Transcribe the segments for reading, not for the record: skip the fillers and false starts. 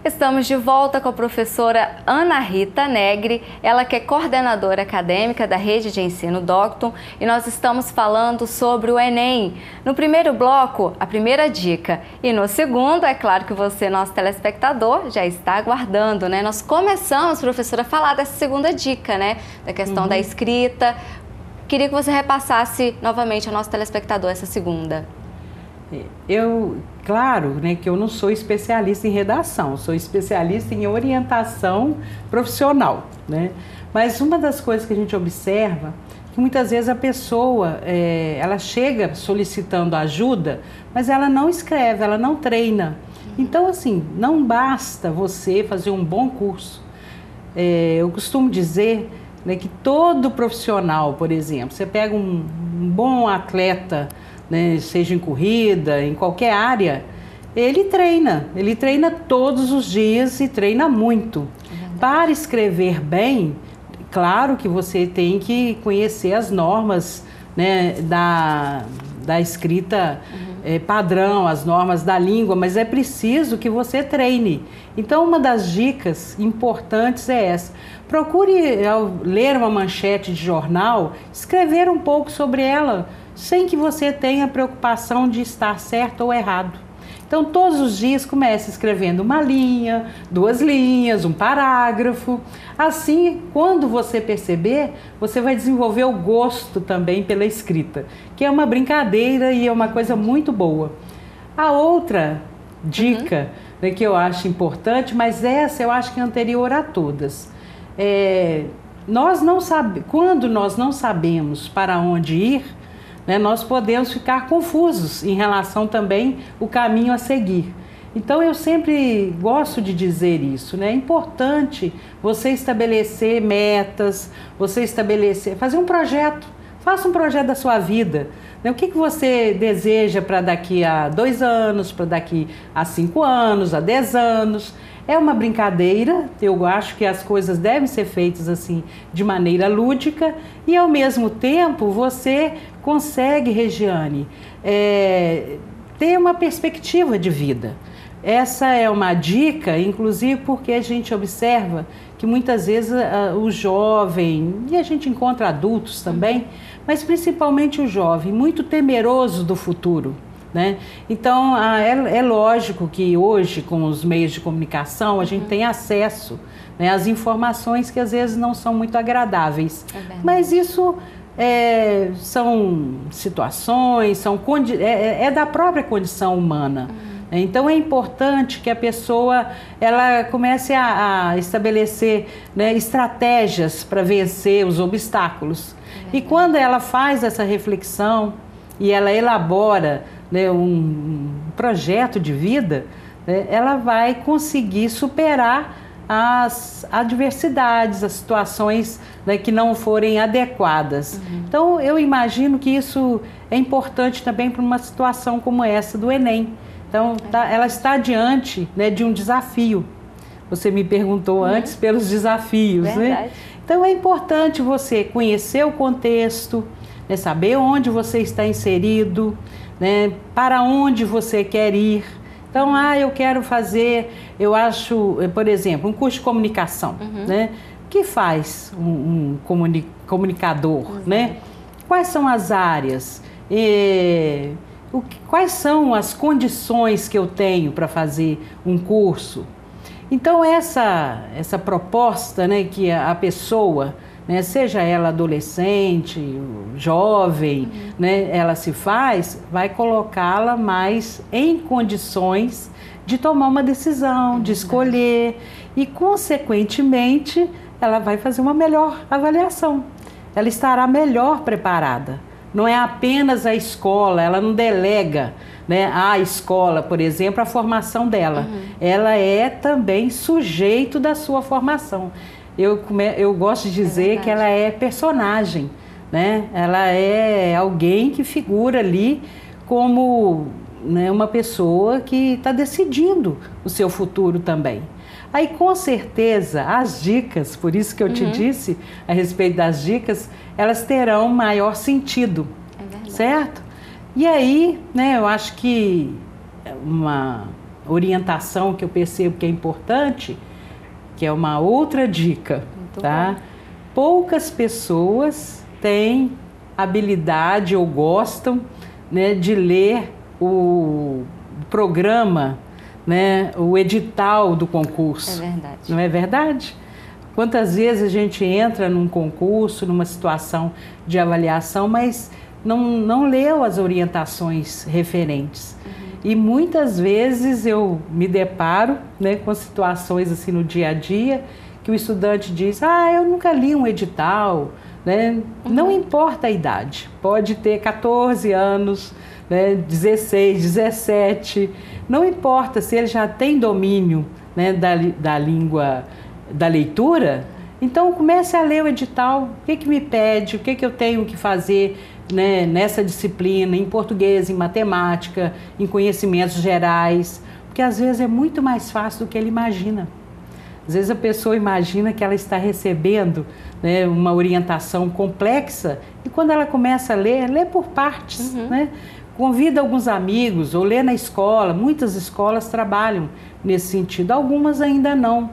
Estamos de volta com a professora Ana Rita Negri, ela que é coordenadora acadêmica da Rede de Ensino Docton, e nós estamos falando sobre o Enem. No primeiro bloco, a primeira dica, e no segundo, é claro que você, nosso telespectador, já está aguardando, né? Nós começamos, professora, a falar dessa segunda dica, né? Da questão da escrita. Queria que você repassasse novamente ao nosso telespectador essa segunda. Claro, né, que eu não sou especialista em redação, sou especialista em orientação profissional, né? Mas uma das coisas que a gente observa é que muitas vezes a pessoa, ela chega solicitando ajuda, mas ela não escreve, ela não treina. Então, assim, não basta você fazer um bom curso. Eu costumo dizer, né, que todo profissional, por exemplo, você pega um bom atleta, né, seja em corrida, em qualquer área, ele treina todos os dias e treina muito. Para escrever bem, claro que você tem que conhecer as normas, né, da escrita padrão, as normas da língua, mas é preciso que você treine. Então, uma das dicas importantes é essa. Procure, ao ler uma manchete de jornal, escrever um pouco sobre ela, sem que você tenha preocupação de estar certo ou errado. Então, todos os dias comece escrevendo uma linha, 2 linhas, um parágrafo. Assim, quando você perceber, você vai desenvolver o gosto também pela escrita, que é uma brincadeira e é uma coisa muito boa. A outra dica, né, que eu acho importante, mas essa eu acho que é anterior a todas, quando nós não sabemos para onde ir, né, nós podemos ficar confusos em relação também ao caminho a seguir. Então, eu sempre gosto de dizer isso, né? É importante você estabelecer metas, fazer um projeto. Faça um projeto da sua vida. Né? O que você deseja para daqui a 2 anos, para daqui a 5 anos, a 10 anos. É uma brincadeira, eu acho que as coisas devem ser feitas assim de maneira lúdica e ao mesmo tempo você consegue, Regiane, ter uma perspectiva de vida. Essa é uma dica, inclusive porque a gente observa que muitas vezes o jovem, e a gente encontra adultos também, mas principalmente o jovem, muito temeroso do futuro. Né? Então, é lógico que hoje, com os meios de comunicação, a gente tem acesso, né, às informações que às vezes não são muito agradáveis. Mas isso são situações, é da própria condição humana. Então, é importante que a pessoa ela comece a estabelecer, né, estratégias para vencer os obstáculos. E quando ela faz essa reflexão e ela elabora, né, um projeto de vida, né, ela vai conseguir superar as adversidades, as situações, né, que não forem adequadas. Então, eu imagino que isso é importante também para uma situação como essa do Enem. Então, ela está diante, né, de um desafio. Você me perguntou antes pelos desafios, né? Então, é importante você conhecer o contexto, né, saber onde você está inserido, né, para onde você quer ir. Então, eu quero fazer, eu acho, por exemplo, um curso de comunicação, né? O que faz um comunicador, né? Quais são as áreas? Quais são as condições que eu tenho para fazer um curso? Então, essa proposta, né, que a pessoa, né, seja ela adolescente, jovem, né, ela vai colocá-la mais em condições de tomar uma decisão, de escolher e, consequentemente, ela vai fazer uma melhor avaliação. Ela estará melhor preparada. Não é apenas a escola, ela não delega, né, à escola, por exemplo, a formação dela. Ela é também sujeito da sua formação. Eu gosto de dizer que ela é personagem, né? Ela é alguém que figura ali como, né, uma pessoa que está decidindo o seu futuro também. Aí, com certeza, as dicas, por isso que eu te disse a respeito das dicas, elas terão maior sentido, certo? E aí, né, eu acho que orientação que eu percebo que é importante, que é uma outra dica, tá? Poucas pessoas têm habilidade ou gostam, né, de ler o programa, né, o edital do concurso. É verdade. Não é verdade? Quantas vezes a gente entra num concurso, numa situação de avaliação, mas não leu as orientações referentes. E muitas vezes eu me deparo, né, com situações assim no dia a dia, que o estudante diz, eu nunca li um edital, né? Não importa a idade, pode ter 14 anos, né, 16, 17, não importa se ele já tem domínio, né, da língua, da leitura, então comece a ler o edital, o que me pede, o que eu tenho que fazer, né, nessa disciplina, em português, em matemática, em conhecimentos gerais, porque às vezes é muito mais fácil do que ele imagina. Às vezes a pessoa imagina que ela está recebendo, né, uma orientação complexa e quando ela começa a ler, lê por partes, né? Convida alguns amigos ou lê na escola, muitas escolas trabalham nesse sentido, algumas ainda não,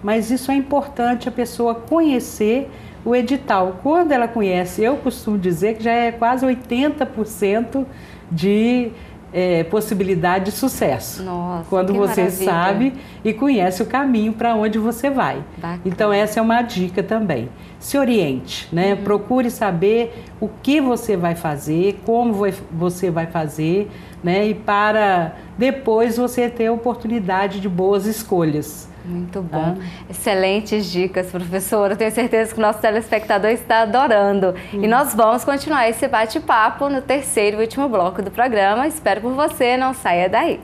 mas isso é importante a pessoa conhecer o edital. Quando ela conhece, eu costumo dizer que já é quase 80% de possibilidade de sucesso. Nossa, quando você maravilha. sabe e conhece o caminho para onde você vai. Bacana. Então essa é uma dica também. Se oriente, né? Procure saber o que você vai fazer, como você vai fazer, né? E para depois você ter a oportunidade de boas escolhas. Muito bom. Excelentes dicas, professora. Tenho certeza que o nosso telespectador está adorando. E nós vamos continuar esse bate-papo no terceiro e último bloco do programa. Espero por você, não saia daí.